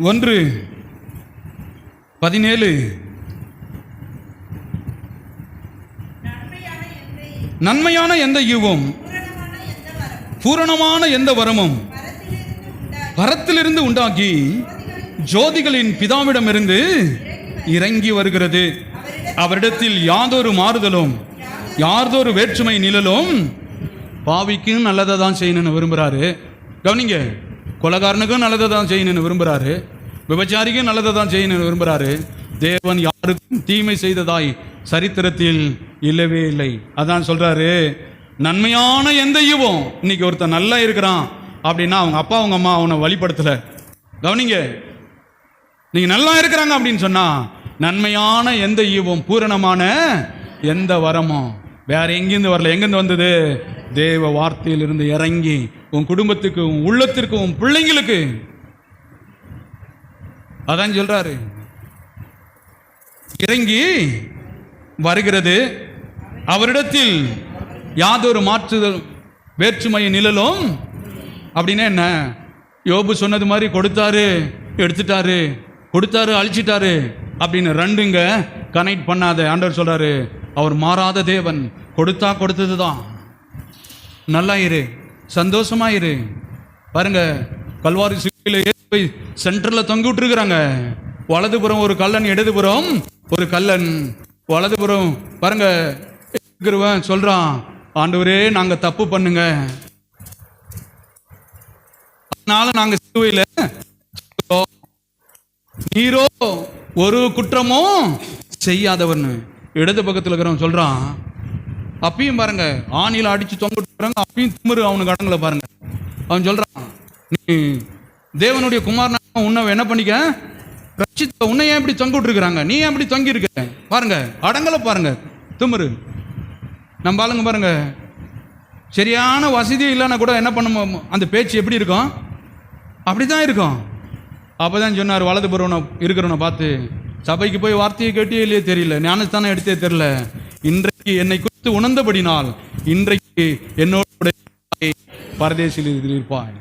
1:17 நன்மையான எந்த ஈவும் பூரணமான எந்த வரமும் பரத்திலிருந்து உண்டாகி ஜோதிகளின் பிதாவிடமிருந்து இறங்கி வருகிறது. அவரிடத்தில் யாதொரு மாறுதலும் யாதொரு வேற்றுமை நிழலும். பாவிக்கும் நல்லதை தான் செய்யணும்னு விரும்புகிறாரு. கவனிங்க, கொலைகாரனுக்கும் நல்லதை தான் செய்யணும்னு விரும்புகிறாரு, விபச்சாரிக்கும் நல்லதை தான் செய்யணும்னு விரும்புகிறாரு. தேவன் யாருக்கும் தீமை செய்ததாய் சரித்திரத்தில் இல்லவே இல்லை. அதான் சொல்றாரு, நன்மையான எந்த ஈவும். இன்னைக்கு ஒருத்தன் நல்லா இருக்கிறான் அப்படின்னா அவங்க அப்பா அவங்க அம்மா அவனை வழிபடுத்தல. கவனிங்க, நீங்க நல்லா இருக்கிறாங்க அப்படின்னு சொன்னா நன்மையான எந்த ஈவும் பூரணமான எந்த வரமும் வேற எங்கிருந்து வரல. எங்கிருந்து வந்தது? தேவ வார்த்தையிலிருந்து இறங்கி உன் குடும்பத்துக்கு, உன் உள்ளத்திற்கு, உன் பிள்ளைங்களுக்கு. அதான் சொல்றாரு, இறங்கி வருகிறது. அவரிடத்தில் யாதொரு மாற்றுதல் வேற்றுமை நிழலும். அப்படின்னா என்ன? யோபு சொன்னது மாதிரி கொடுத்தாரு எடுத்துட்டாரு, கொடுத்தாரு அழிச்சிட்டாரு அப்படின்னு ரெண்டுங்க கனெக்ட் பண்ணாத. ஆண்டவர் சொல்றாரு, அவர் மாறாத தேவன். கொடுத்தா கொடுத்தது தான். நல்லா இரு, சந்தோஷமா இரு. பாருங்க, கல்வாரி சிலுவையில் சென்டர்ல தொங்கி விட்டுருக்குறாங்க. வலதுபுறம் ஒரு கல்லன், இடதுபுறம் ஒரு கல்லன். வலதுபுறம் பாருங்க சொல்றான், ஆண்டவரே நாங்க தப்பு பண்ணுங்க, அதனால நாங்க சிலுவையில நீரோ ஒரு குற்றமும் செய்யாதவர்னு. இடது பக்கத்தில் இருக்கிறவன் சொல்றான், அப்பயும் பாருங்க ஆணில அடிச்சு தொங்கிட்டு அப்பயும் திமிரு அவனுக்கு அடங்கல. பாருங்க, அவன் சொல்றான், நீ தேவனுடைய குமாரனா உன்னை என்ன பண்ணிக்க, ரட்சித்த உன்னை ஏன் இப்படி தொங்கிட்டு இருக்கிறாங்க, நீ ஏன் இப்படி தொங்கி இருக்க? பாருங்க அடங்கல, பாருங்க திமிரு. நம்ம ஆளுங்க பாருங்க, சரியான வசதி இல்லைன்னா கூட என்ன பண்ணும், அந்த பேச்சு எப்படி இருக்கும்? அப்படிதான் இருக்கும். அப்பதான் சொன்னார், வலதுபுறவனை இருக்கிறவனை பார்த்து, சபைக்கு போய் வார்த்தையை கேட்டே இல்லையே தெரியல, ஞானஸ்தானம் எடுத்தே தெரியல, இன்றைக்கு என்னை குறித்து உணர்ந்தபடினால் இன்றைக்கு என்னோட பரதேசில் இருப்பாய்.